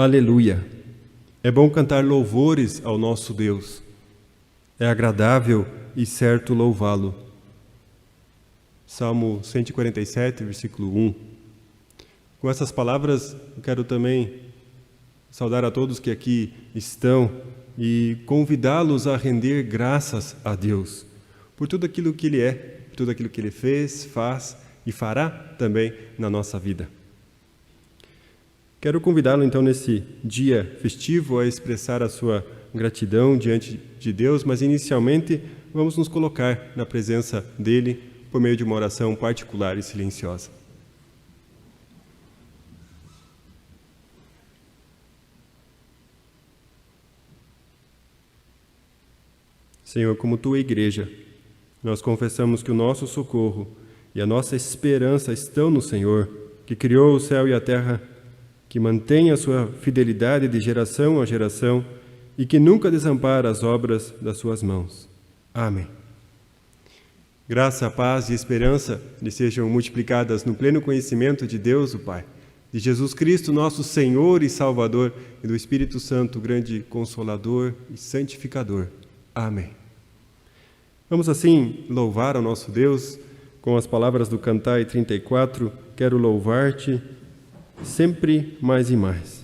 Aleluia! É bom cantar louvores ao nosso Deus. É agradável e certo louvá-lo. Salmo 147, versículo 1. Com essas palavras, eu quero também saudar a todos que aqui estão e convidá-los a render graças a Deus por tudo aquilo que Ele é, por tudo aquilo que Ele fez, faz e fará também na nossa vida. Quero convidá-lo, então, nesse dia festivo a expressar a sua gratidão diante de Deus, mas inicialmente vamos nos colocar na presença dEle por meio de uma oração particular e silenciosa. Senhor, como Tua Igreja, nós confessamos que o nosso socorro e a nossa esperança estão no Senhor, que criou o céu e a terra, que mantém a sua fidelidade de geração a geração e que nunca desampara as obras das suas mãos. Amém. Graça, paz e esperança lhe sejam multiplicadas no pleno conhecimento de Deus, o Pai, de Jesus Cristo, nosso Senhor e Salvador, e do Espírito Santo, grande Consolador e Santificador. Amém. Vamos assim louvar ao nosso Deus com as palavras do Cantai 34, quero louvar-te sempre mais e mais.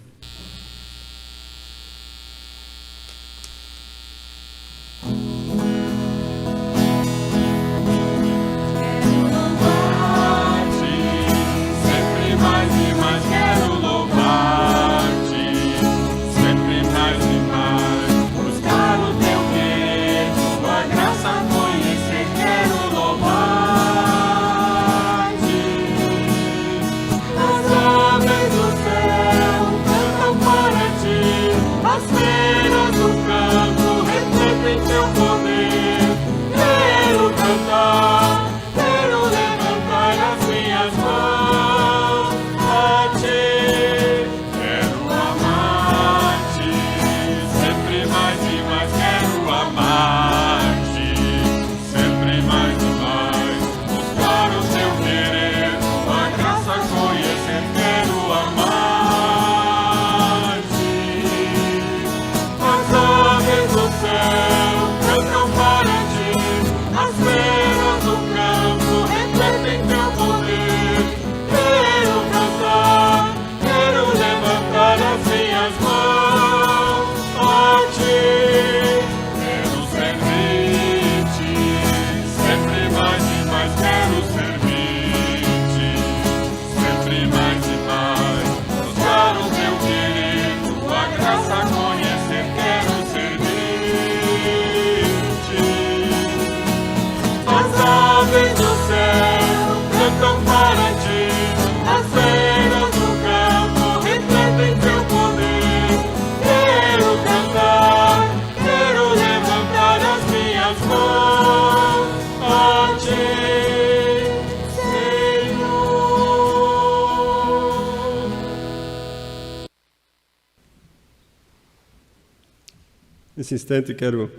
Nesse instante, quero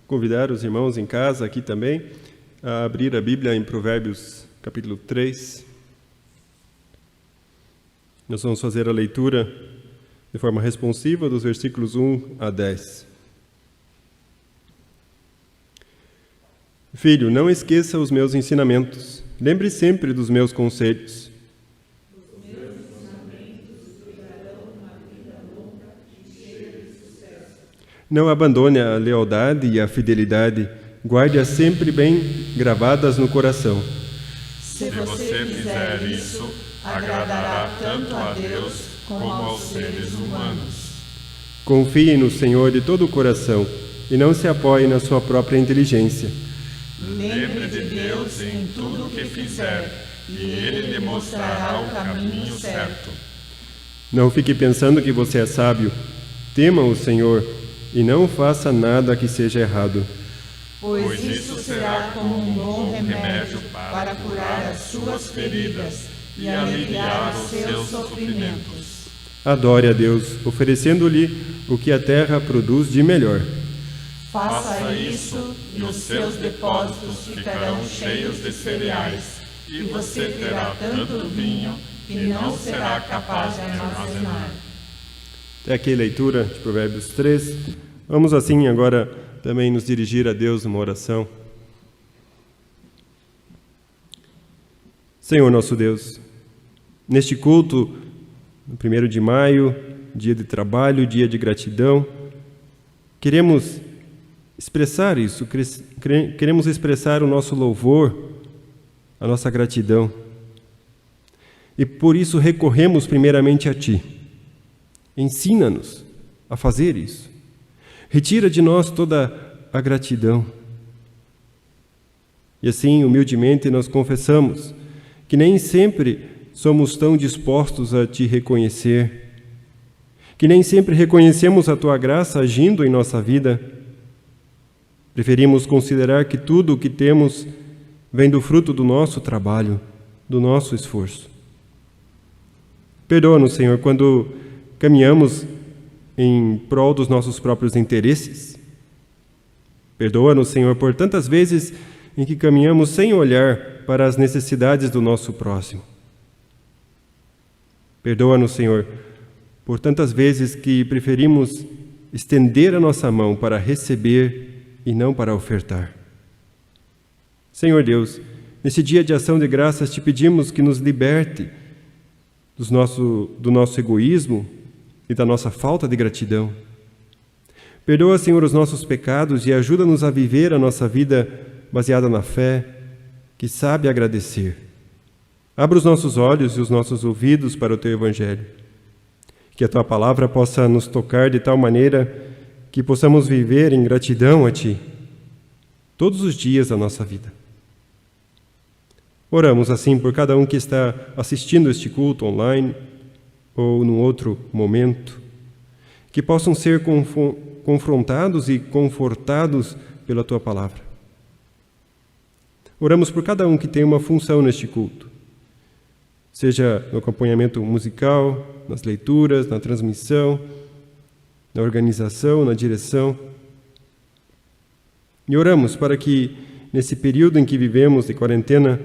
convidar os irmãos em casa, aqui também, a abrir a Bíblia em Provérbios, capítulo 3. Nós vamos fazer a leitura de forma responsiva dos versículos 1 a 10. Filho, não esqueça os meus ensinamentos. Lembre sempre dos meus conselhos. Não abandone a lealdade e a fidelidade, guarde-as sempre bem gravadas no coração. Se você fizer isso, agradará tanto a Deus como aos seres humanos. Confie no Senhor de todo o coração e não se apoie na sua própria inteligência. Lembre de Deus em tudo o que fizer, e Ele lhe mostrará o caminho certo. Não fique pensando que você é sábio. Tema o Senhor e não faça nada que seja errado. Pois isso será como um bom remédio para curar as suas feridas e aliviar os seus sofrimentos. Adore a Deus, oferecendo-lhe o que a terra produz de melhor. Faça isso e os seus depósitos ficarão cheios de cereais, e você terá tanto vinho que não será capaz de armazenar. É aqui a leitura de Provérbios 3. Vamos assim agora também nos dirigir a Deus numa oração. Senhor nosso Deus, neste culto, no 1º de maio, dia de trabalho, dia de gratidão, queremos expressar isso, queremos expressar o nosso louvor, a nossa gratidão. E por isso recorremos primeiramente a Ti. Ensina-nos a fazer isso. Retira de nós toda a gratidão. E assim, humildemente, nós confessamos que nem sempre somos tão dispostos a Te reconhecer, que nem sempre reconhecemos a Tua graça agindo em nossa vida. Preferimos considerar que tudo o que temos vem do fruto do nosso trabalho, do nosso esforço. Perdoa-nos, Senhor, quando caminhamos em prol dos nossos próprios interesses. Perdoa-nos, Senhor, por tantas vezes em que caminhamos sem olhar para as necessidades do nosso próximo. Perdoa-nos, Senhor, por tantas vezes que preferimos estender a nossa mão para receber e não para ofertar. Senhor Deus, nesse dia de ação de graças te pedimos que nos liberte do nosso egoísmo e da nossa falta de gratidão. Perdoa, Senhor, os nossos pecados e ajuda-nos a viver a nossa vida baseada na fé, que sabe agradecer. Abra os nossos olhos e os nossos ouvidos para o Teu Evangelho. Que a Tua Palavra possa nos tocar de tal maneira que possamos viver em gratidão a Ti todos os dias da nossa vida. Oramos assim por cada um que está assistindo este culto online ou num outro momento, que possam ser confrontados e confortados pela Tua Palavra. Oramos por cada um que tem uma função neste culto, seja no acompanhamento musical, nas leituras, na transmissão, na organização, na direção. E oramos para que, nesse período em que vivemos de quarentena,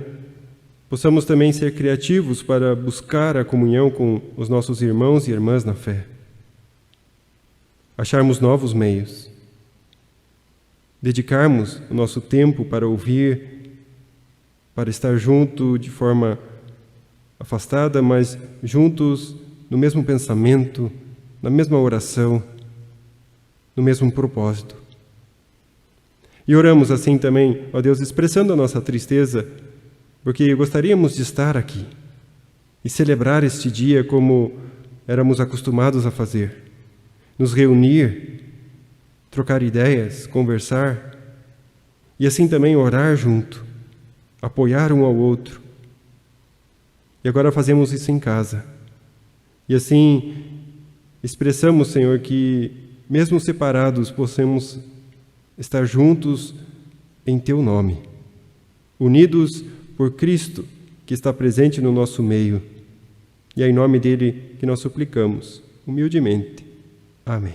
possamos também ser criativos para buscar a comunhão com os nossos irmãos e irmãs na fé. Acharmos novos meios. Dedicarmos o nosso tempo para ouvir, para estar junto de forma afastada, mas juntos no mesmo pensamento, na mesma oração, no mesmo propósito. E oramos assim também, ó Deus, expressando a nossa tristeza, porque gostaríamos de estar aqui e celebrar este dia como éramos acostumados a fazer, nos reunir, trocar ideias, conversar e assim também orar junto, apoiar um ao outro. E agora fazemos isso em casa. E assim expressamos, Senhor, que mesmo separados possamos estar juntos em Teu nome, unidos por Cristo, que está presente no nosso meio. E é em nome dele que nós suplicamos, humildemente. Amém.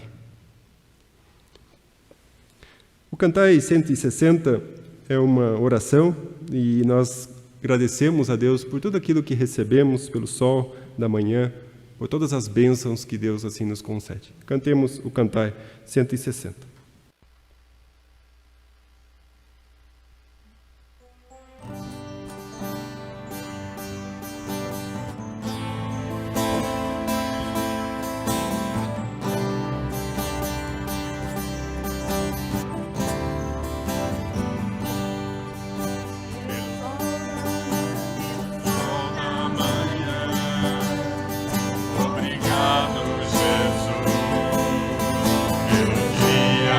O Cantai 160 é uma oração e nós agradecemos a Deus por tudo aquilo que recebemos, pelo sol da manhã, por todas as bênçãos que Deus assim nos concede. Cantemos o Cantai 160. Dia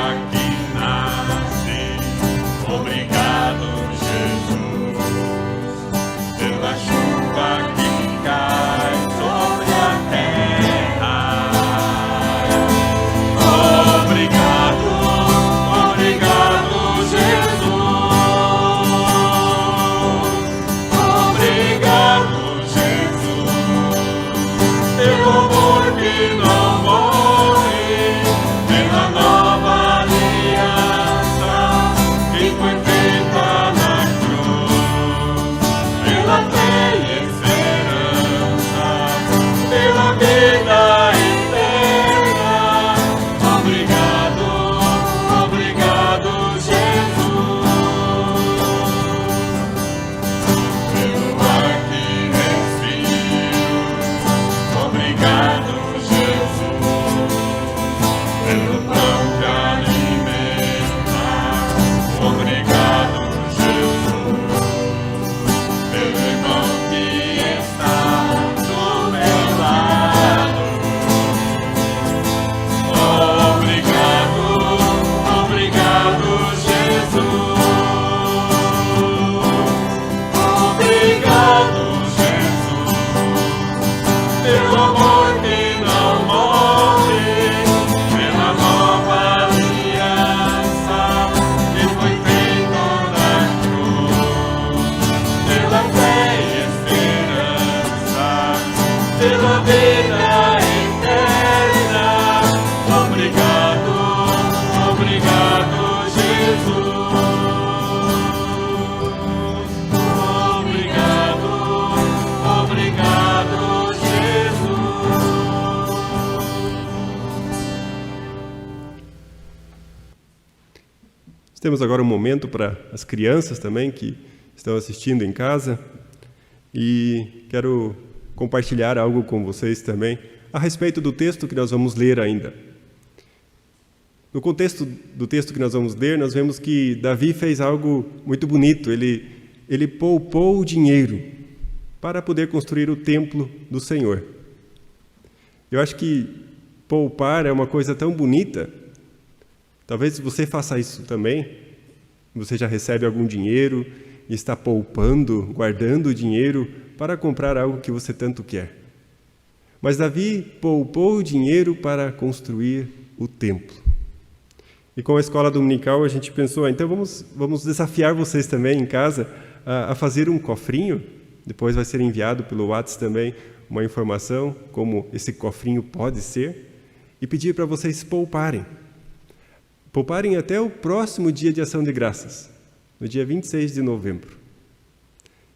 Temos agora um momento para as crianças também que estão assistindo em casa e quero compartilhar algo com vocês também a respeito do texto que nós vamos ler ainda. No contexto do texto que nós vamos ler, nós vemos que Davi fez algo muito bonito. Ele poupou o dinheiro para poder construir o templo do Senhor. Eu acho que poupar é uma coisa tão bonita. Talvez você faça isso também. Você já recebe algum dinheiro e está poupando, guardando o dinheiro para comprar algo que você tanto quer. Mas Davi poupou o dinheiro para construir o templo. E com a escola dominical a gente pensou, então vamos desafiar vocês também em casa a fazer um cofrinho. Depois vai ser enviado pelo WhatsApp também uma informação como esse cofrinho pode ser e pedir para vocês pouparem. Pouparem até o próximo dia de ação de graças, no dia 26 de novembro.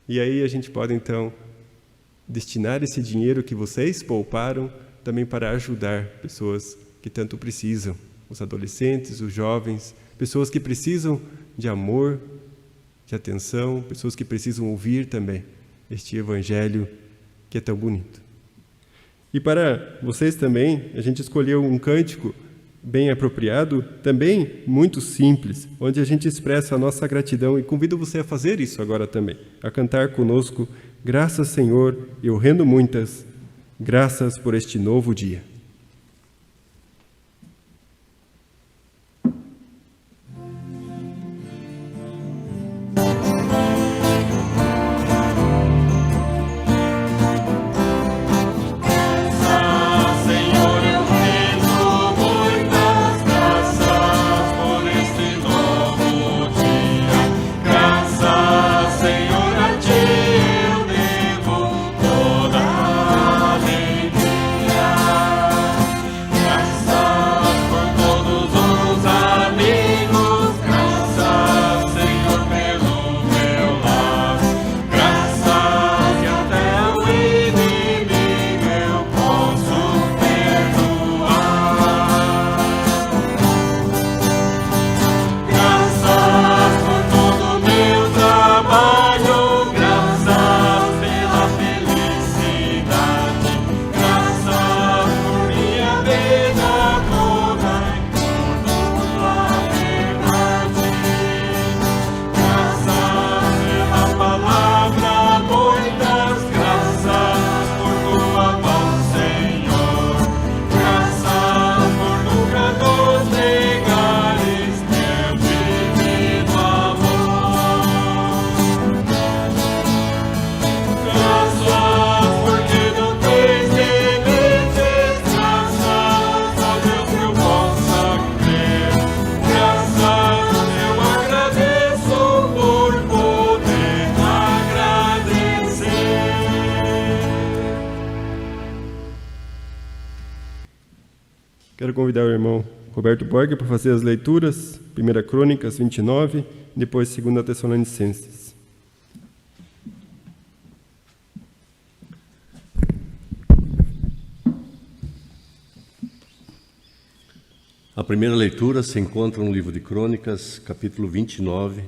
E aí a gente pode então destinar esse dinheiro que vocês pouparam também para ajudar pessoas que tanto precisam, os adolescentes, os jovens, pessoas que precisam de amor, de atenção, pessoas que precisam ouvir também este evangelho que é tão bonito. E para vocês também, a gente escolheu um cântico bem apropriado, também muito simples, onde a gente expressa a nossa gratidão e convido você a fazer isso agora também, a cantar conosco: graças, Senhor, eu rendo muitas, graças por este novo dia. Quero convidar o irmão Roberto Borger para fazer as leituras, 1 Crônicas 29, depois 2 Tessalonicenses. A primeira leitura se encontra no livro de Crônicas, capítulo 29,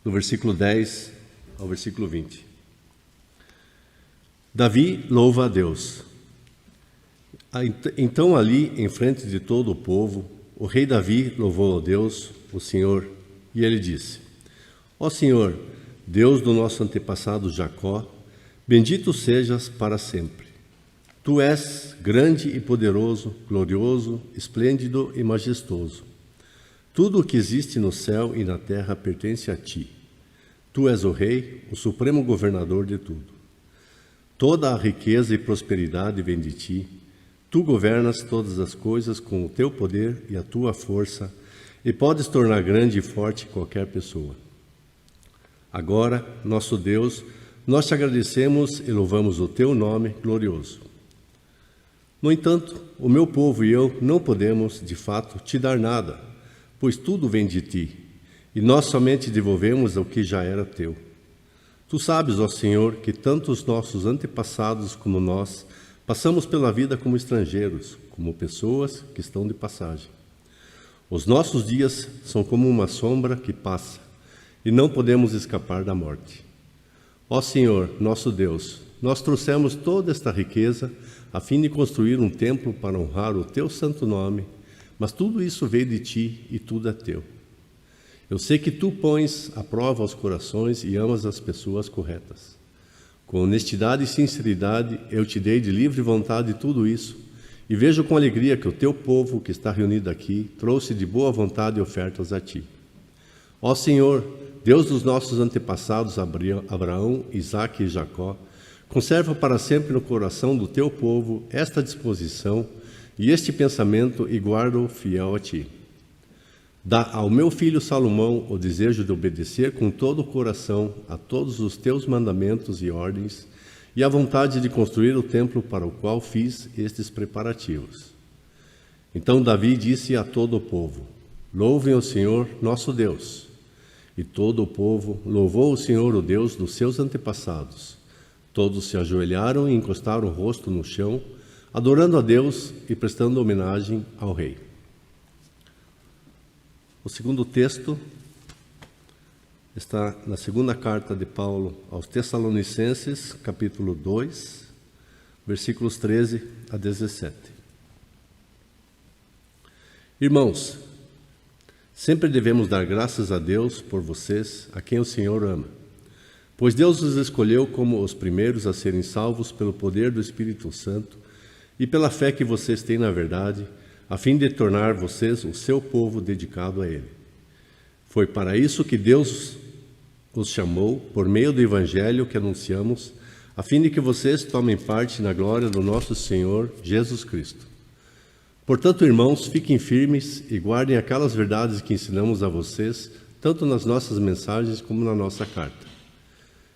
do versículo 10 ao versículo 20. Davi louva a Deus. Então ali, em frente de todo o povo, o rei Davi louvou a Deus, o Senhor, e ele disse: Ó Senhor, Deus do nosso antepassado Jacó, bendito sejas para sempre. Tu és grande e poderoso, glorioso, esplêndido e majestoso. Tudo o que existe no céu e na terra pertence a ti. Tu és o rei, o supremo governador de tudo. Toda a riqueza e prosperidade vem de ti. Tu governas todas as coisas com o teu poder e a tua força, e podes tornar grande e forte qualquer pessoa. Agora, nosso Deus, nós te agradecemos e louvamos o teu nome glorioso. No entanto, o meu povo e eu não podemos, de fato, te dar nada, pois tudo vem de ti, e nós somente devolvemos o que já era teu. Tu sabes, ó Senhor, que tanto os nossos antepassados como nós passamos pela vida como estrangeiros, como pessoas que estão de passagem. Os nossos dias são como uma sombra que passa, e não podemos escapar da morte. Ó Senhor, nosso Deus, nós trouxemos toda esta riqueza a fim de construir um templo para honrar o teu santo nome, mas tudo isso veio de ti e tudo é teu. Eu sei que tu pões à prova os corações e amas as pessoas corretas. Com honestidade e sinceridade, eu te dei de livre vontade tudo isso, e vejo com alegria que o teu povo que está reunido aqui trouxe de boa vontade ofertas a ti. Ó Senhor, Deus dos nossos antepassados Abraão, Isaque e Jacó, conserva para sempre no coração do teu povo esta disposição e este pensamento e guarda-o fiel a ti. Dá ao meu filho Salomão o desejo de obedecer com todo o coração a todos os teus mandamentos e ordens e a vontade de construir o templo para o qual fiz estes preparativos. Então Davi disse a todo o povo: Louvem o Senhor, nosso Deus. E todo o povo louvou o Senhor, o Deus dos seus antepassados. Todos se ajoelharam e encostaram o rosto no chão, adorando a Deus e prestando homenagem ao rei. O segundo texto está na segunda carta de Paulo aos Tessalonicenses, capítulo 2, versículos 13 a 17. Irmãos, sempre devemos dar graças a Deus por vocês, a quem o Senhor ama, pois Deus os escolheu como os primeiros a serem salvos pelo poder do Espírito Santo e pela fé que vocês têm na verdade, a fim de tornar vocês o seu povo dedicado a Ele. Foi para isso que Deus os chamou, por meio do Evangelho que anunciamos, a fim de que vocês tomem parte na glória do nosso Senhor Jesus Cristo. Portanto, irmãos, fiquem firmes e guardem aquelas verdades que ensinamos a vocês, tanto nas nossas mensagens como na nossa carta.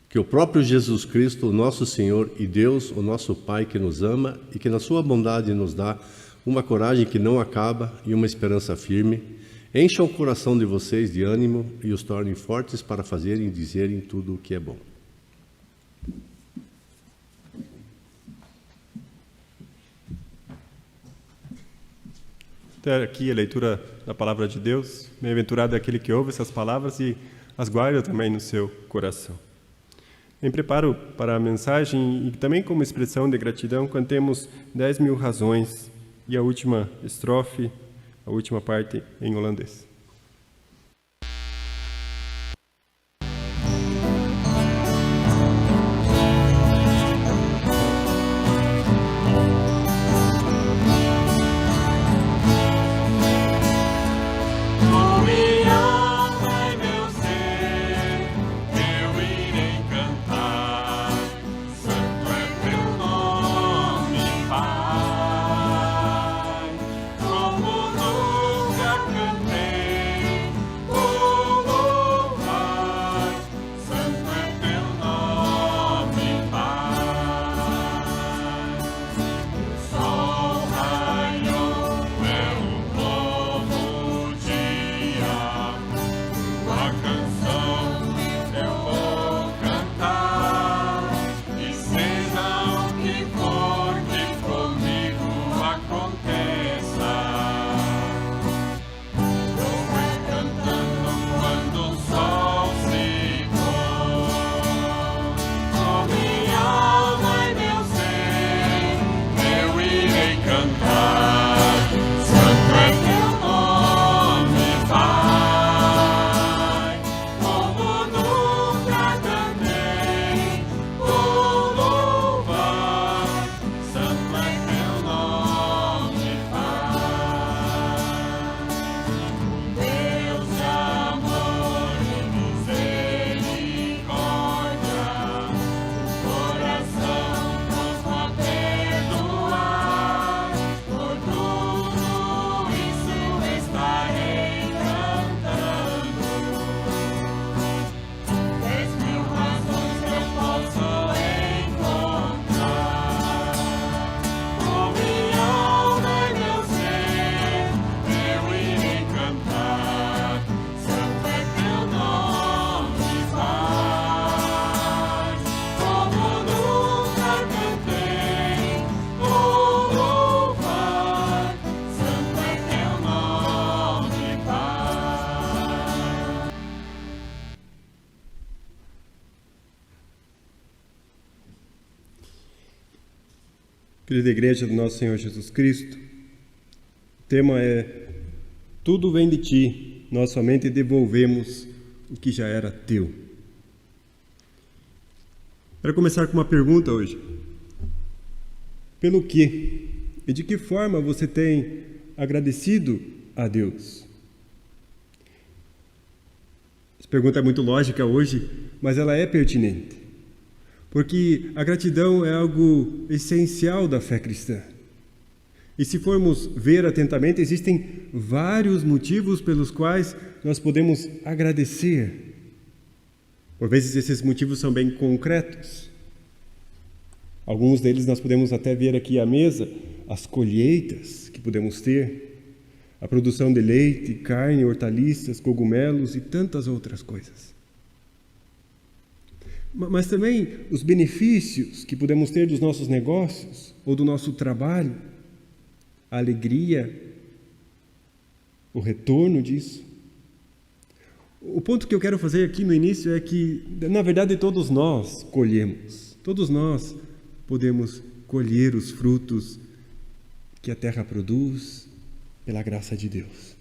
Que o próprio Jesus Cristo, o nosso Senhor, e Deus, o nosso Pai, que nos ama e que na sua bondade nos dá uma coragem que não acaba e uma esperança firme, encham o coração de vocês de ânimo e os tornem fortes para fazerem e dizerem tudo o que é bom. Até aqui a leitura da palavra de Deus. Bem-aventurado é aquele que ouve essas palavras e as guarda também no seu coração. Em preparo para a mensagem e também como expressão de gratidão, cantemos 10.000 razões e a última estrofe, a última parte em holandês. Como nunca cantei. Querida Igreja do nosso Senhor Jesus Cristo, o tema é: tudo vem de ti, nós somente devolvemos o que já era teu. Quero começar com uma pergunta hoje. Pelo que e de que forma você tem agradecido a Deus? Essa pergunta é muito lógica hoje, mas ela é pertinente, porque a gratidão é algo essencial da fé cristã. E se formos ver atentamente, existem vários motivos pelos quais nós podemos agradecer. Por vezes esses motivos são bem concretos. Alguns deles nós podemos até ver aqui à mesa, as colheitas que podemos ter, a produção de leite, carne, hortaliças, cogumelos e tantas outras coisas. Mas também os benefícios que podemos ter dos nossos negócios ou do nosso trabalho, a alegria, o retorno disso. O ponto que eu quero fazer aqui no início é que, na verdade, todos nós colhemos, todos nós podemos colher os frutos que a terra produz pela graça de Deus.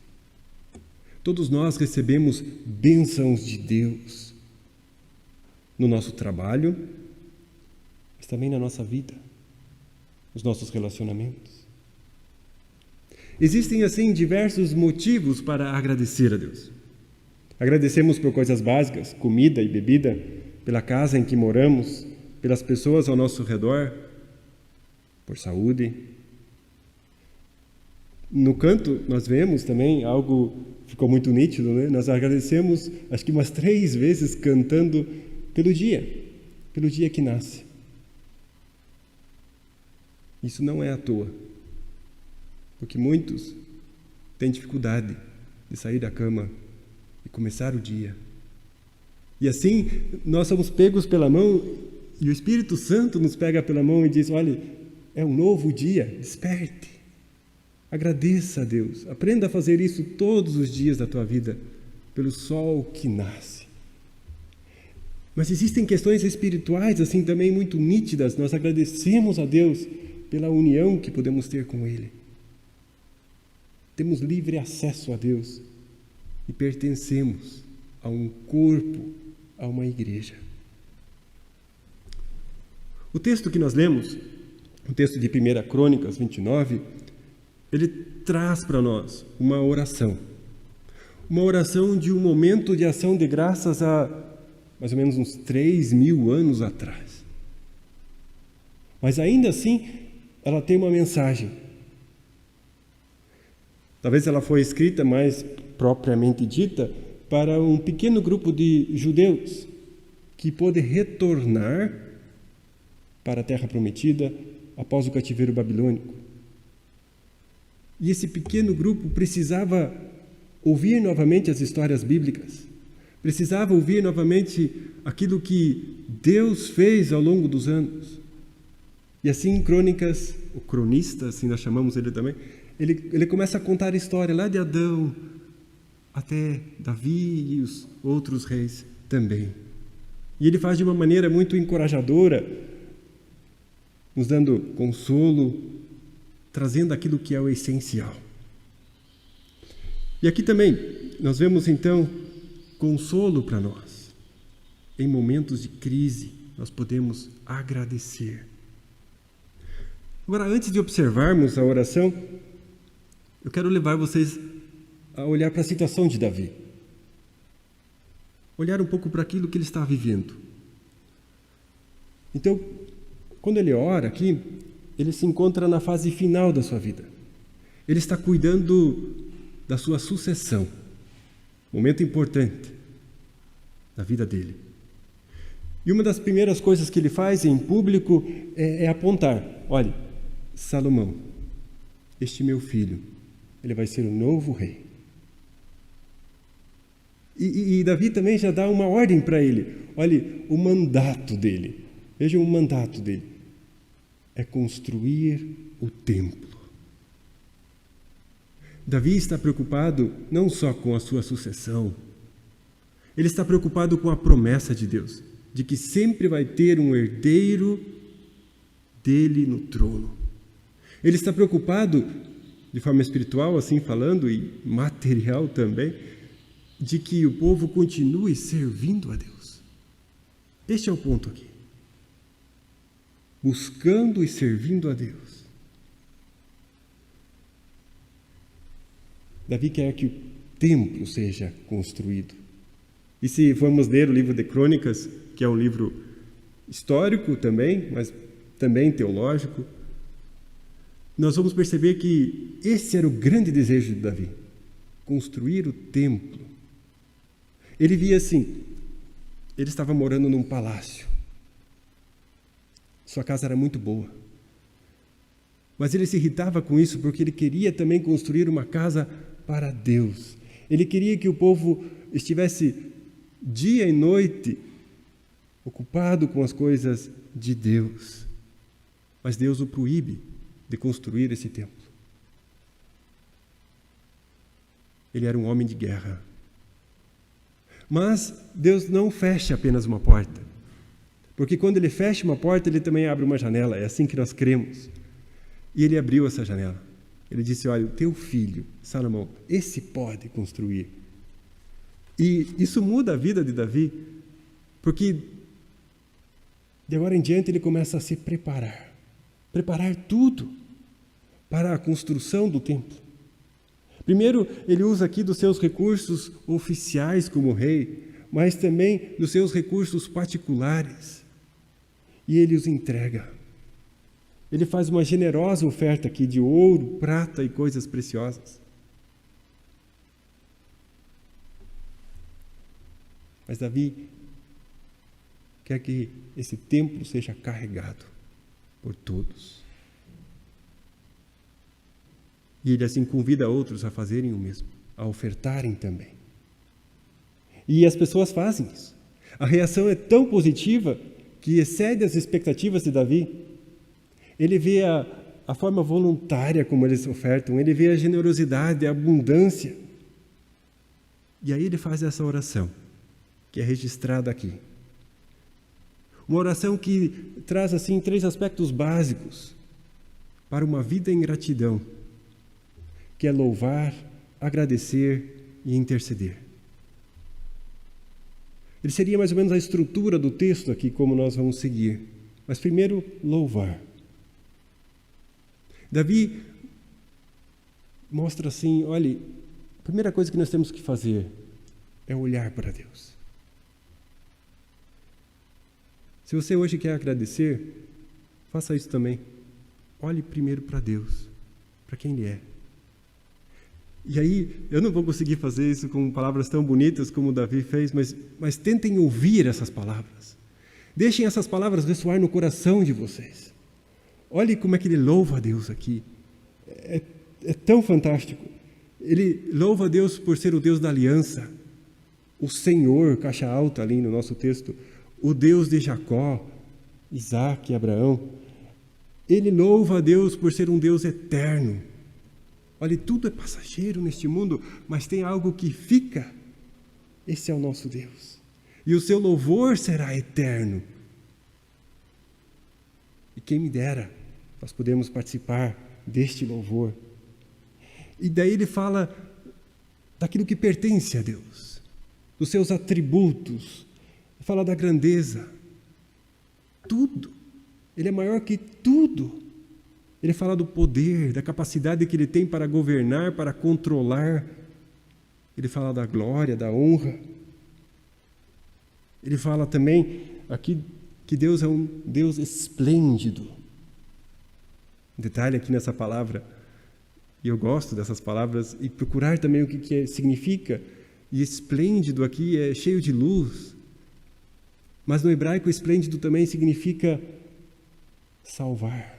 Todos nós recebemos bênçãos de Deus no nosso trabalho, mas também na nossa vida, nos nossos relacionamentos. Existem, assim, diversos motivos para agradecer a Deus. Agradecemos por coisas básicas, comida e bebida, pela casa em que moramos, pelas pessoas ao nosso redor, por saúde. No canto, nós vemos também algo, ficou muito nítido, né? Nós agradecemos, acho que umas 3 vezes, cantando pelo dia que nasce. Isso não é à toa, porque muitos têm dificuldade de sair da cama e começar o dia. E assim, nós somos pegos pela mão e o Espírito Santo nos pega pela mão e diz: olha, é um novo dia, desperte. Agradeça a Deus. Aprenda a fazer isso todos os dias da tua vida, pelo sol que nasce. Mas existem questões espirituais assim também muito nítidas. Nós agradecemos a Deus pela união que podemos ter com Ele. Temos livre acesso a Deus e pertencemos a um corpo, a uma igreja. O texto que nós lemos, o texto de 1 Crônicas 29, ele traz para nós uma oração de um momento de ação de graças há mais ou menos uns 3.000 anos atrás. Mas ainda assim, ela tem uma mensagem. Talvez ela foi escrita mais propriamente dita para um pequeno grupo de judeus que pôde retornar para a terra prometida após o cativeiro babilônico. E esse pequeno grupo precisava ouvir novamente as histórias bíblicas, precisava ouvir novamente aquilo que Deus fez ao longo dos anos. E assim, Crônicas, o cronista, assim nós chamamos ele também, ele começa a contar a história lá de Adão até Davi e os outros reis também. E ele faz de uma maneira muito encorajadora, nos dando consolo, trazendo aquilo que é o essencial. E aqui também nós vemos então consolo para nós. Em momentos de crise, nós podemos agradecer. Agora, antes de observarmos a oração, eu quero levar vocês a olhar para a situação de Davi. Olhar um pouco para aquilo que ele está vivendo. Então, quando ele ora aqui, ele se encontra na fase final da sua vida. Ele está cuidando da sua sucessão. Momento importante da vida dele. E uma das primeiras coisas que ele faz em público é apontar: olha, Salomão, este meu filho, ele vai ser o novo rei. E Davi também já dá uma ordem para ele. Olha, o mandato dele. Vejam o mandato dele. É construir o templo. Davi está preocupado não só com a sua sucessão. Ele está preocupado com a promessa de Deus, de que sempre vai ter um herdeiro dele no trono. Ele está preocupado, de forma espiritual, assim falando, e material também, de que o povo continue servindo a Deus. Este é o ponto aqui. Buscando e servindo a Deus. Davi quer que o templo seja construído. E se formos ler o livro de Crônicas, que é um livro histórico também, mas também teológico, nós vamos perceber que esse era o grande desejo de Davi, construir o templo. Ele via assim, ele estava morando num palácio. Sua casa era muito boa. Mas ele se irritava com isso porque ele queria também construir uma casa para Deus. Ele queria que o povo estivesse dia e noite ocupado com as coisas de Deus. Mas Deus o proíbe de construir esse templo. Ele era um homem de guerra. Mas Deus não fecha apenas uma porta. Porque quando ele fecha uma porta, ele também abre uma janela. É assim que nós cremos. E ele abriu essa janela. Ele disse, olha, o teu filho, Salomão, esse pode construir. E isso muda a vida de Davi, porque de agora em diante ele começa a se preparar. Preparar tudo para a construção do templo. Primeiro, ele usa aqui dos seus recursos oficiais como rei, mas também dos seus recursos particulares. E ele os entrega. Ele faz uma generosa oferta aqui de ouro, prata e coisas preciosas. Mas Davi quer que esse templo seja carregado por todos. E ele assim convida outros a fazerem o mesmo, a ofertarem também. E as pessoas fazem isso. A reação é tão positiva que excede as expectativas de Davi. Ele vê a forma voluntária como eles ofertam, ele vê a generosidade, a abundância. E aí ele faz essa oração, que é registrada aqui. Uma oração que traz assim 3 aspectos básicos para uma vida em gratidão, que é louvar, agradecer e interceder. Ele seria mais ou menos a estrutura do texto aqui, como nós vamos seguir. Mas primeiro, louvar. Davi mostra assim, olha, a primeira coisa que nós temos que fazer é olhar para Deus. Se você hoje quer agradecer, faça isso também. Olhe primeiro para Deus, para quem Ele é. E aí, eu não vou conseguir fazer isso com palavras tão bonitas como Davi fez, mas tentem ouvir essas palavras. Deixem essas palavras ressoar no coração de vocês. Olhe como é que ele louva a Deus aqui. É tão fantástico. Ele louva a Deus por ser o Deus da aliança, o Senhor, caixa alta ali no nosso texto, o Deus de Jacó, Isaac e Abraão. Ele louva a Deus por ser um Deus eterno. Olha, tudo é passageiro neste mundo, mas tem algo que fica. Esse é o nosso Deus. E o seu louvor será eterno. E quem me dera, nós podemos participar deste louvor. E daí ele fala daquilo que pertence a Deus, dos seus atributos, fala da grandeza. Tudo. Ele é maior que tudo. Ele fala do poder, da capacidade que ele tem para governar, para controlar. Ele fala da glória, da honra. Ele fala também aqui que Deus é um Deus esplêndido. Um detalhe aqui nessa palavra, e eu gosto dessas palavras, e procurar também o que significa. E esplêndido aqui é cheio de luz. Mas no hebraico, esplêndido também significa salvar.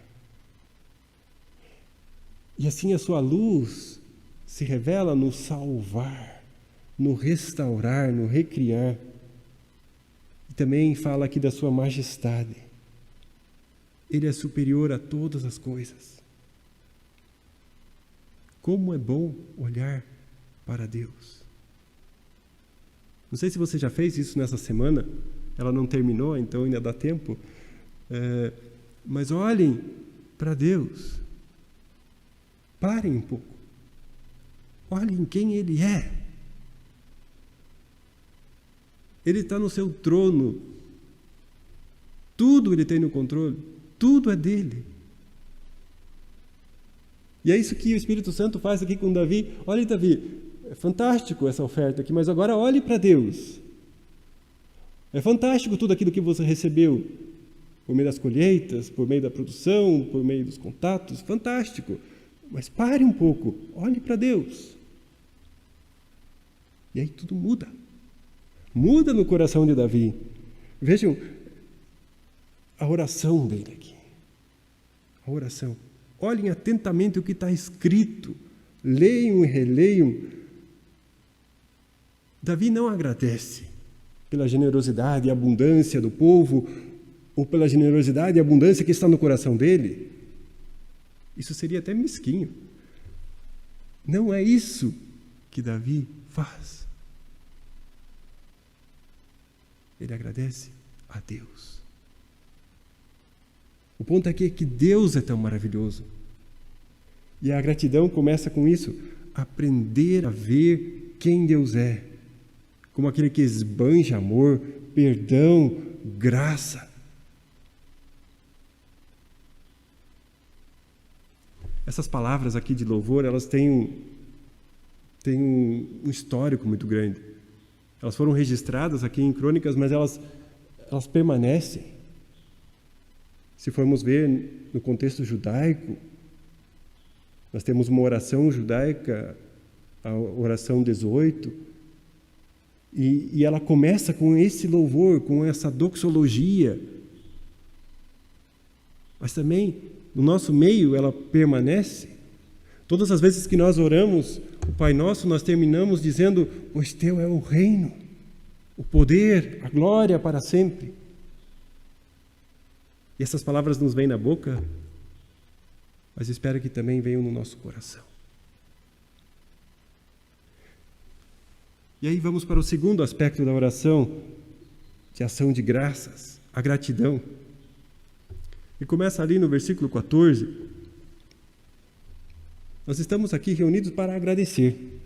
E assim a sua luz se revela no salvar, no restaurar, no recriar. E também fala aqui da sua majestade. Ele é superior a todas as coisas. Como é bom olhar para Deus. Não sei se você já fez isso nessa semana, ela não terminou, então ainda dá tempo. Mas olhem para Deus. Parem um pouco. Olhem quem Ele é. Ele está no seu trono. Tudo Ele tem no controle. Tudo é dele. E é isso que o Espírito Santo faz aqui com Davi. Olha, Davi, é fantástico essa oferta aqui, mas agora olhe para Deus. É fantástico tudo aquilo que você recebeu, por meio das colheitas, por meio da produção, por meio dos contatos, fantástico. Mas pare um pouco, olhe para Deus. E aí tudo muda. Muda no coração de Davi. Vejam a oração dele aqui. A oração. Olhem atentamente o que está escrito. Leiam e releiam. Davi não agradece pela generosidade e abundância do povo, ou pela generosidade e abundância que está no coração dele. Isso seria até mesquinho. Não é isso que Davi faz. Ele agradece a Deus. O ponto aqui é que Deus é tão maravilhoso. E a gratidão começa com isso, aprender a ver quem Deus é, como aquele que esbanja amor, perdão, graça. Essas palavras aqui de louvor, elas têm um histórico muito grande. Elas foram registradas aqui em Crônicas, mas elas permanecem. Se formos ver no contexto judaico, nós temos uma oração judaica, a oração 18, e ela começa com esse louvor, com essa doxologia. Mas também, no nosso meio, ela permanece. Todas as vezes que nós oramos o Pai Nosso, nós terminamos dizendo: pois teu é o reino, o poder, a glória para sempre. E essas palavras nos vêm na boca, mas espero que também venham no nosso coração. E aí vamos para o segundo aspecto da oração, de ação de graças, a gratidão. E começa ali no versículo 14. Nós estamos aqui reunidos para agradecer.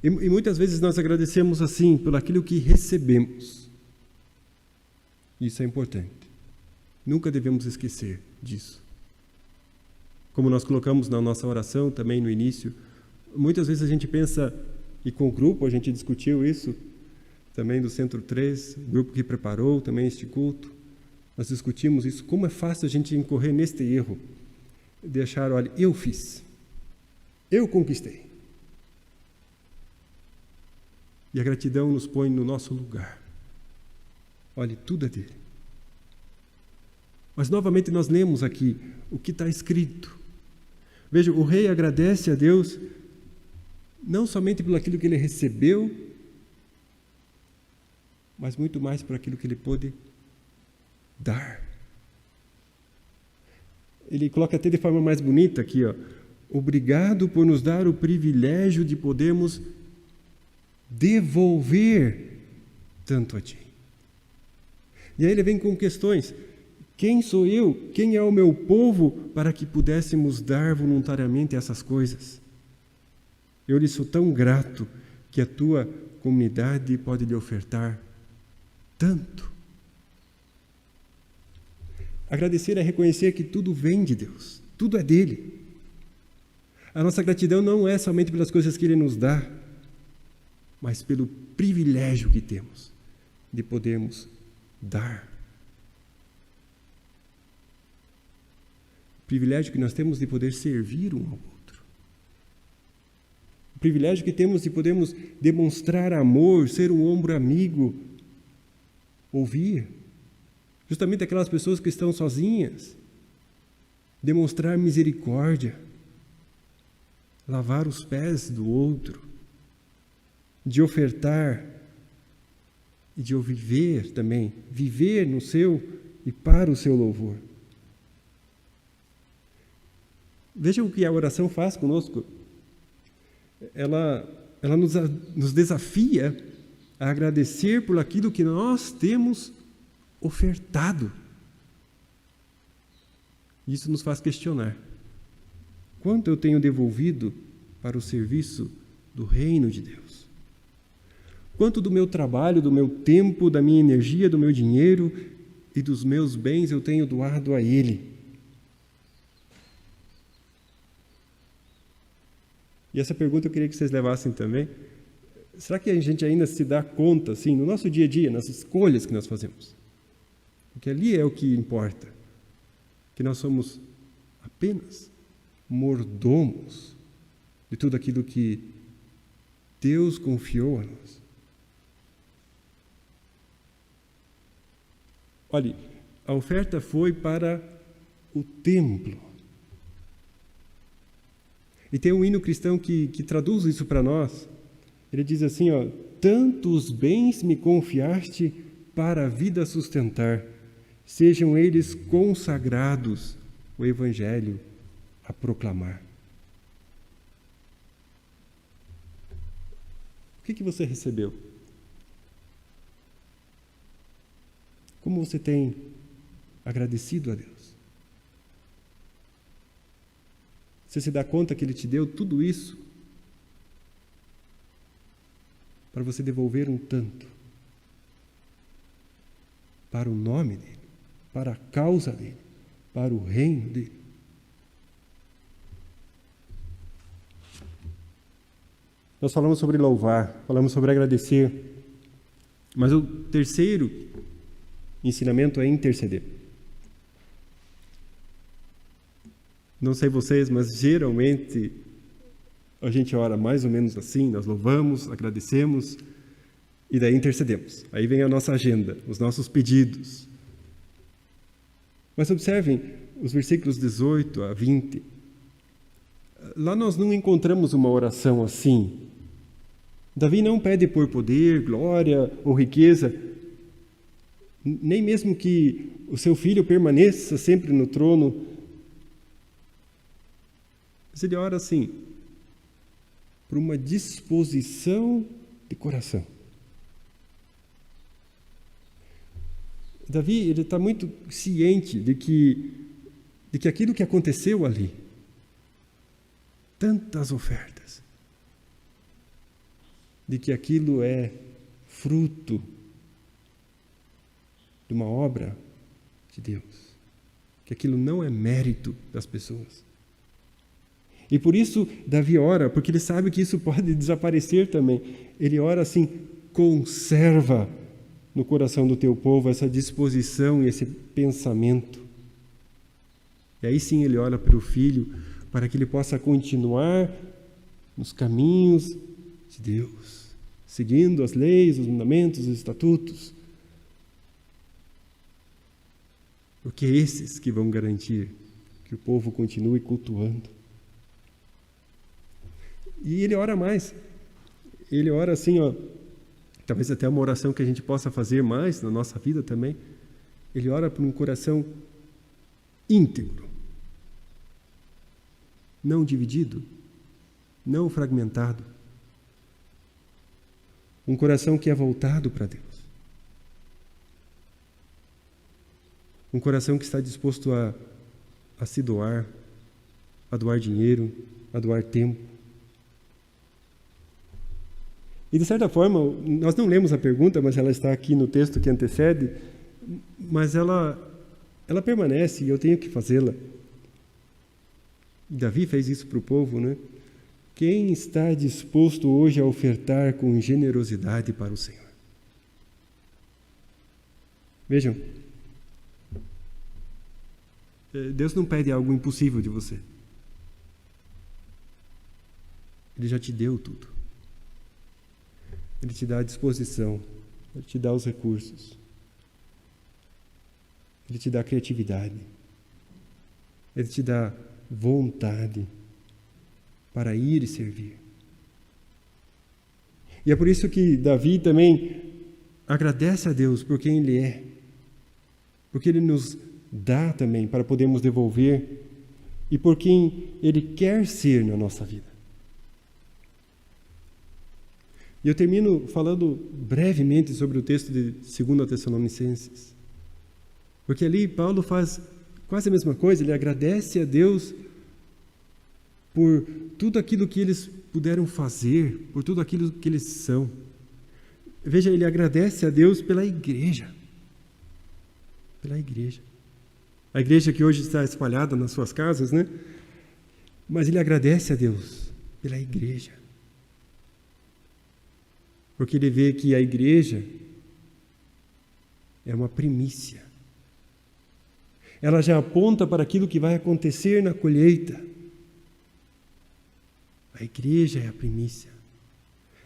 E muitas vezes nós agradecemos assim, por aquilo que recebemos. Isso é importante. Nunca devemos esquecer disso. Como nós colocamos na nossa oração também no início, muitas vezes a gente pensa, e com o grupo a gente discutiu isso, também do Centro 3, o grupo que preparou também este culto, nós discutimos isso, como é fácil a gente incorrer neste erro, de achar, olha, eu fiz, eu conquistei. E a gratidão nos põe no nosso lugar. Olha, tudo é dele. Mas novamente nós lemos aqui o que está escrito. Veja, o rei agradece a Deus não somente por aquilo que ele recebeu, mas muito mais por aquilo que ele pôde dar. Ele coloca até de forma mais bonita aqui, ó, obrigado por nos dar o privilégio de podermos devolver tanto a ti. E aí ele vem com questões. Quem sou eu? Quem é o meu povo para que pudéssemos dar voluntariamente essas coisas? Eu lhe sou tão grato que a tua comunidade pode lhe ofertar tanto. Agradecer é reconhecer que tudo vem de Deus, tudo é dele. A nossa gratidão não é somente pelas coisas que ele nos dá, mas pelo privilégio que temos de podermos dar. O privilégio que nós temos de poder servir um ao outro. O privilégio que temos de podermos demonstrar amor, ser um ombro amigo, ouvir. Justamente aquelas pessoas que estão sozinhas. Demonstrar misericórdia. Lavar os pés do outro. De ofertar. E de viver também. Viver no seu e para o seu louvor. Vejam o que a oração faz conosco. Ela nos desafia a agradecer por aquilo que nós temos ofertado. Isso nos faz questionar. quanto eu tenho devolvido para o serviço do reino de Deus? Quanto do meu trabalho, do meu tempo, da minha energia, do meu dinheiro e dos meus bens eu tenho doado a Ele? E essa pergunta eu queria que vocês levassem também. Será que a gente ainda se dá conta, assim, no nosso dia a dia, nas escolhas que nós fazemos? Porque ali é o que importa. Que nós somos apenas mordomos de tudo aquilo que Deus confiou a nós. Olhe, a oferta foi para o templo. E tem um hino cristão que traduz isso para nós. Ele diz assim, ó: tantos bens me confiaste para a vida sustentar, sejam eles consagrados o Evangelho a proclamar. O que você recebeu? Como você tem agradecido a Deus? Você se dá conta que Ele te deu tudo isso para você devolver um tanto para o nome dEle, para a causa dEle, para o reino dEle. Nós falamos sobre louvar, falamos sobre agradecer, mas o terceiro ensinamento é interceder. Não sei vocês, mas geralmente a gente ora mais ou menos assim, nós louvamos, agradecemos e daí intercedemos. Aí vem a nossa agenda, os nossos pedidos. Mas observem os versículos 18 a 20. Lá nós não encontramos uma oração assim. Davi não pede por poder, glória ou riqueza, nem mesmo que o seu filho permaneça sempre no trono. Mas ele ora assim, por uma disposição de coração. Davi, ele está muito ciente de que aquilo que aconteceu ali, tantas ofertas, de que aquilo é fruto de uma obra de Deus, que aquilo não é mérito das pessoas. E por isso Davi ora, porque ele sabe que isso pode desaparecer também. Ele ora assim: conserva no coração do teu povo essa disposição e esse pensamento. E aí sim ele ora para o Filho, para que ele possa continuar nos caminhos de Deus, seguindo as leis, os mandamentos, os estatutos. Porque é esses que vão garantir que o povo continue cultuando. E ele ora mais. Ele ora assim, ó, talvez até uma oração que a gente possa fazer mais na nossa vida também. Ele ora por um coração íntegro, não dividido, não fragmentado. Um coração que é voltado para Deus. Um coração que está disposto a se doar, a doar dinheiro, a doar tempo. E, de certa forma, nós não lemos a pergunta, mas ela está aqui no texto que antecede, mas ela permanece e eu tenho que fazê-la. Davi fez isso para o povo, né? Quem está disposto hoje a ofertar com generosidade para o Senhor? Vejam, Deus não pede algo impossível de você. Ele já te deu tudo. Ele te dá a disposição, Ele te dá os recursos, Ele te dá a criatividade, Ele te dá vontade para ir e servir. E é por isso que Davi também agradece a Deus por quem Ele é, porque Ele nos dá também para podermos devolver e por quem Ele quer ser na nossa vida. E eu termino falando brevemente sobre o texto de 2 Tessalonicenses. Porque ali Paulo faz quase a mesma coisa, ele agradece a Deus por tudo aquilo que eles puderam fazer, por tudo aquilo que eles são. Veja, ele agradece a Deus pela igreja. Pela igreja. A igreja que hoje está espalhada nas suas casas, né? Mas ele agradece a Deus pela igreja. Porque ele vê que a igreja é uma primícia. Ela já aponta para aquilo que vai acontecer na colheita. A igreja é a primícia.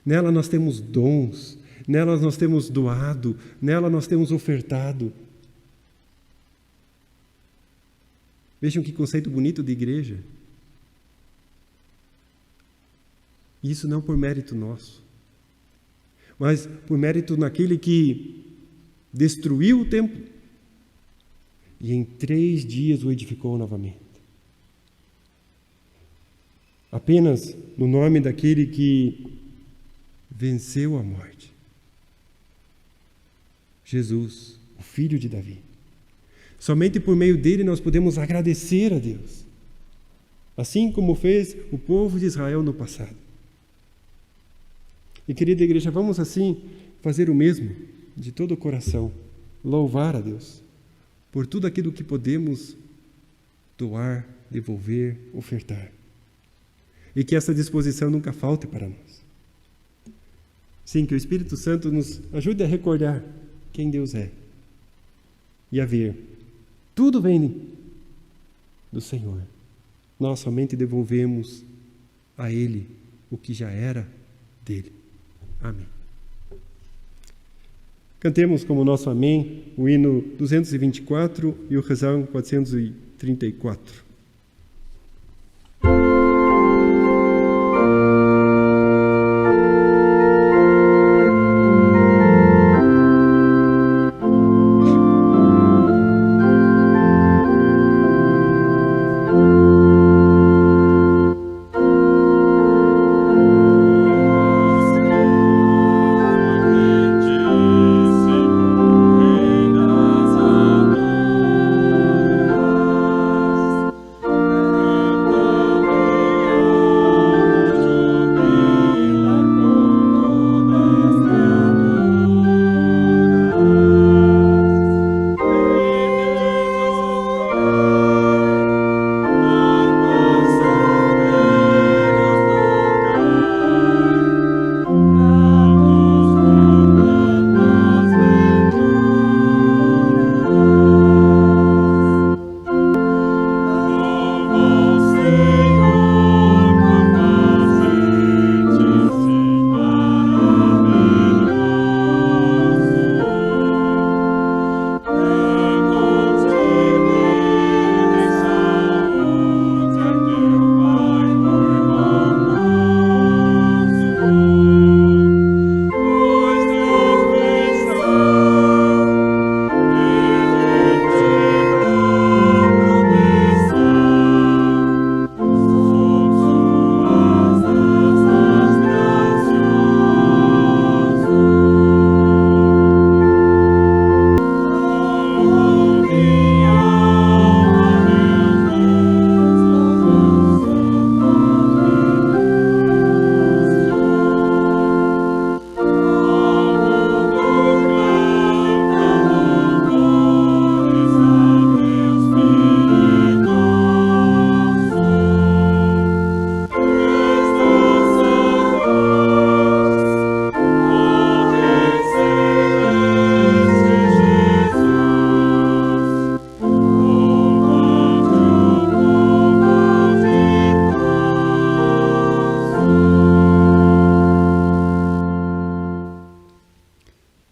Nela nós temos dons, nela nós temos doado, nela nós temos ofertado. Vejam que conceito bonito de igreja. Isso não por mérito nosso, mas por mérito naquele que destruiu o templo e em 3 dias o edificou novamente. Apenas no nome daquele que venceu a morte. Jesus, o Filho de Davi. Somente por meio dele nós podemos agradecer a Deus, assim como fez o povo de Israel no passado. E, querida igreja, vamos assim fazer o mesmo, de todo o coração, louvar a Deus por tudo aquilo que podemos doar, devolver, ofertar. E que essa disposição nunca falte para nós. Sim, que o Espírito Santo nos ajude a recordar quem Deus é e a ver. Tudo vem do Senhor. Nós somente devolvemos a Ele o que já era dele. Amém. Cantemos como nosso amém o hino 224 e o rezão 434.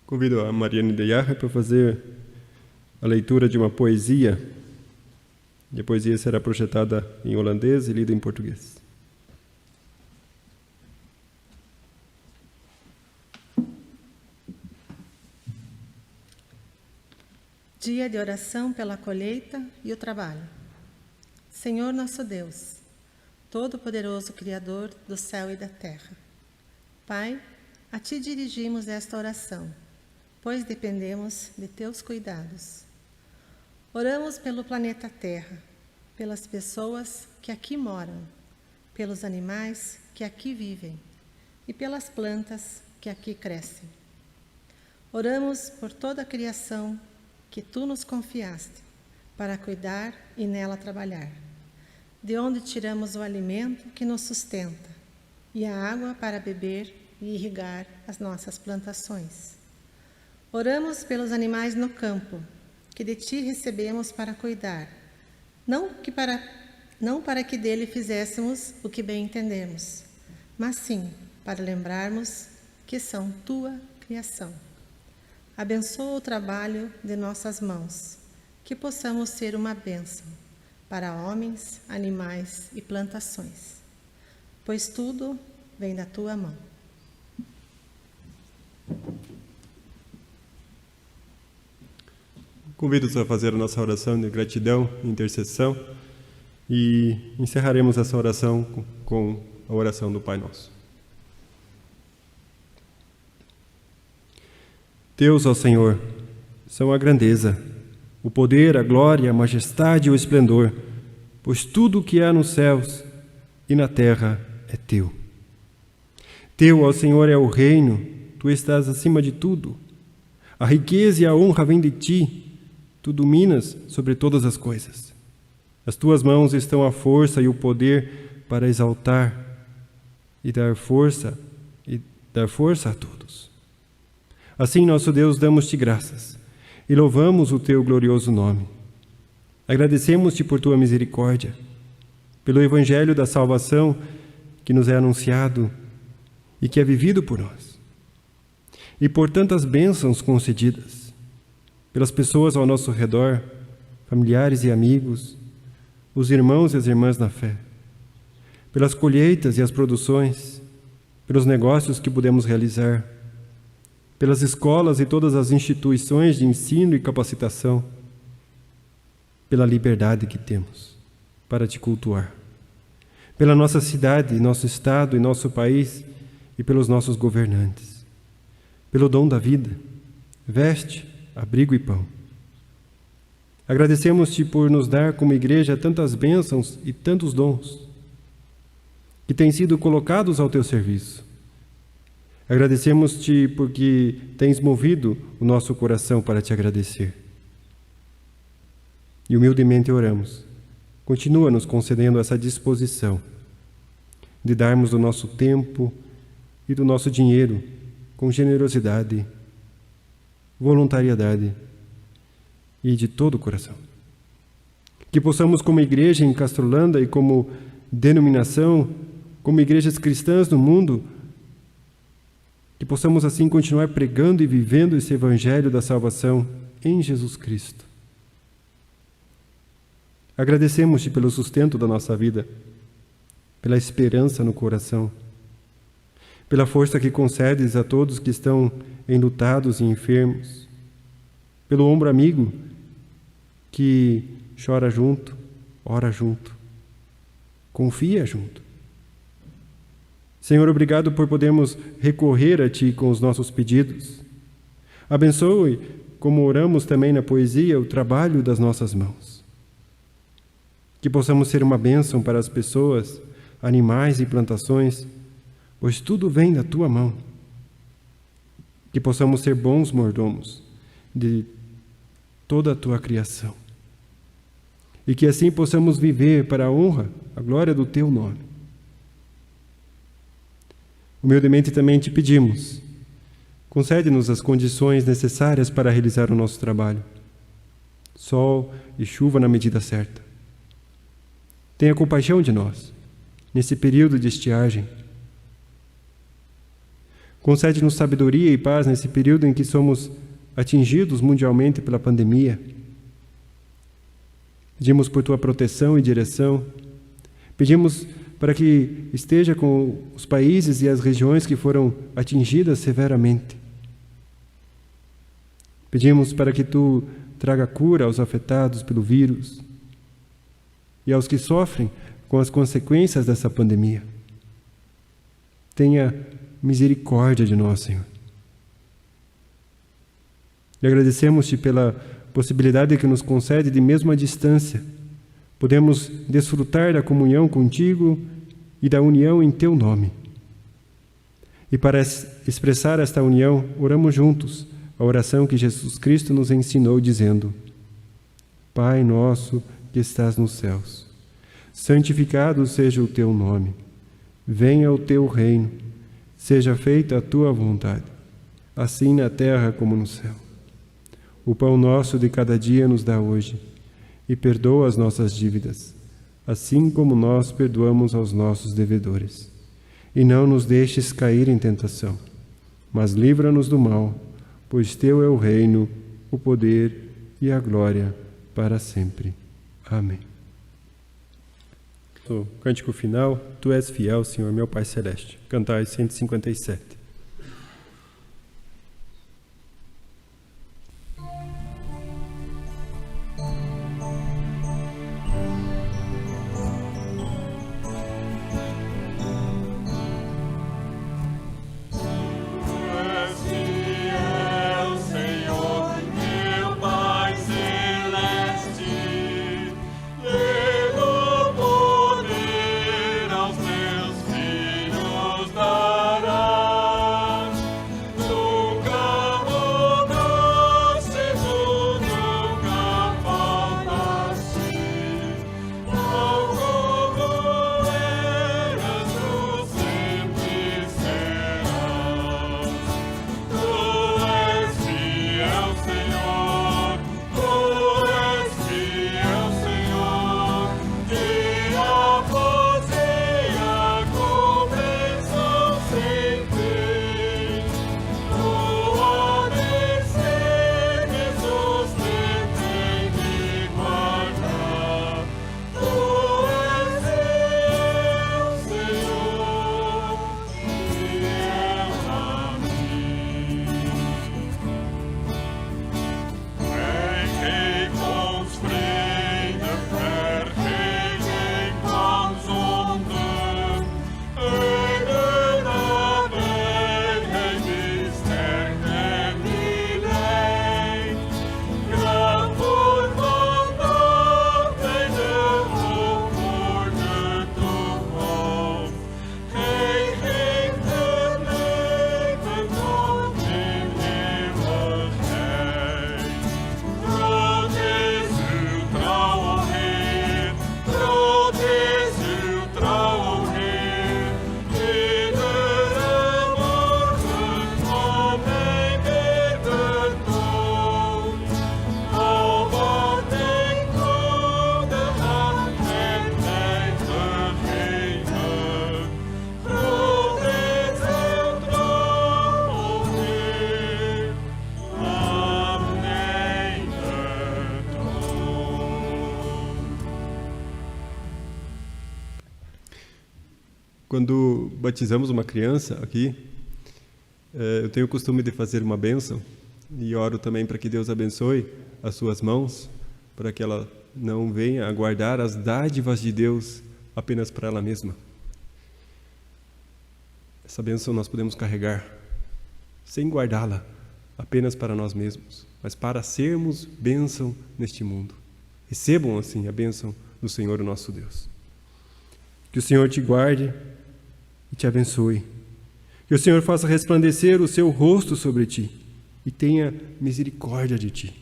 Convido a Mariane de Jarre para fazer a leitura de uma poesia. E a poesia será projetada em holandês e lida em português. Dia de oração pela colheita e o trabalho. Senhor nosso Deus, Todo-Poderoso Criador do céu e da terra. Pai, a Ti dirigimos esta oração, pois dependemos de Teus cuidados. Oramos pelo planeta Terra, pelas pessoas que aqui moram, pelos animais que aqui vivem e pelas plantas que aqui crescem. Oramos por toda a criação que tu nos confiaste para cuidar e nela trabalhar, de onde tiramos o alimento que nos sustenta e a água para beber e irrigar as nossas plantações. Oramos pelos animais no campo, que de ti recebemos para cuidar, não para que dele fizéssemos o que bem entendemos, mas sim para lembrarmos que são tua criação. Abençoa o trabalho de nossas mãos, que possamos ser uma bênção para homens, animais e plantações, pois tudo vem da tua mão. Convido-os a fazer a nossa oração de gratidão e intercessão e encerraremos essa oração com a oração do Pai Nosso. Deus, ó Senhor, são a grandeza, o poder, a glória, a majestade e o esplendor, pois tudo o que há nos céus e na terra é teu. Teu, ó Senhor, é o reino, tu estás acima de tudo. A riqueza e a honra vêm de ti, tu dominas sobre todas as coisas. As tuas mãos estão a força e o poder para exaltar e dar força a todos. Assim, nosso Deus, damos-te graças e louvamos o teu glorioso nome. Agradecemos-te por tua misericórdia, pelo evangelho da salvação que nos é anunciado e que é vivido por nós, e por tantas bênçãos concedidas, pelas pessoas ao nosso redor, familiares e amigos, os irmãos e as irmãs na fé, pelas colheitas e as produções, pelos negócios que pudemos realizar, pelas escolas e todas as instituições de ensino e capacitação, pela liberdade que temos para te cultuar, pela nossa cidade, nosso estado e nosso país e pelos nossos governantes, pelo dom da vida, veste, abrigo e pão. Agradecemos-te por nos dar como igreja tantas bênçãos e tantos dons que têm sido colocados ao teu serviço. Agradecemos-te porque tens movido o nosso coração para te agradecer. E humildemente oramos. Continua nos concedendo essa disposição de darmos do nosso tempo e do nosso dinheiro com generosidade, voluntariedade e de todo o coração. Que possamos, como igreja em Castrolanda e como denominação, como igrejas cristãs no mundo, que possamos assim continuar pregando e vivendo esse evangelho da salvação em Jesus Cristo. Agradecemos-te pelo sustento da nossa vida, pela esperança no coração, pela força que concedes a todos que estão enlutados e enfermos, pelo ombro amigo que chora junto, ora junto, confia junto. Senhor, obrigado por podermos recorrer a Ti com os nossos pedidos. Abençoe, como oramos também na poesia, o trabalho das nossas mãos. Que possamos ser uma bênção para as pessoas, animais e plantações, pois tudo vem da Tua mão. Que possamos ser bons mordomos de toda a Tua criação. E que assim possamos viver para a honra, a glória do Teu nome. Humildemente também te pedimos, concede-nos as condições necessárias para realizar o nosso trabalho. Sol e chuva na medida certa. Tenha compaixão de nós, nesse período de estiagem. Concede-nos sabedoria e paz nesse período em que somos atingidos mundialmente pela pandemia. Pedimos por tua proteção e direção. Pedimos para que esteja com os países e as regiões que foram atingidas severamente. Pedimos para que tu traga cura aos afetados pelo vírus e aos que sofrem com as consequências dessa pandemia. Tenha misericórdia de nós, Senhor. E agradecemos-te pela possibilidade que nos concede de mesmo à distância. Podemos desfrutar da comunhão contigo e da união em teu nome. E para expressar esta união, oramos juntos a oração que Jesus Cristo nos ensinou, dizendo: Pai nosso que estás nos céus, santificado seja o teu nome. Venha o teu reino, seja feita a tua vontade, assim na terra como no céu. O pão nosso de cada dia nos dá hoje, e perdoa as nossas dívidas, assim como nós perdoamos aos nossos devedores. E não nos deixes cair em tentação, mas livra-nos do mal, pois teu é o reino, o poder e a glória para sempre. Amém. O cântico final: Tu és fiel, Senhor, meu Pai Celeste. Cantai 157. Quando batizamos uma criança aqui, eu tenho o costume de fazer uma bênção e oro também para que Deus abençoe as suas mãos, para que ela não venha a guardar as dádivas de Deus apenas para ela mesma. Essa bênção nós podemos carregar sem guardá-la apenas para nós mesmos, mas para sermos bênção neste mundo. Recebam assim a bênção do Senhor, o nosso Deus. Que o Senhor te guarde e te abençoe. Que o Senhor faça resplandecer o seu rosto sobre ti e tenha misericórdia de ti.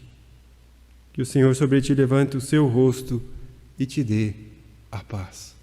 Que o Senhor sobre ti levante o seu rosto e te dê a paz.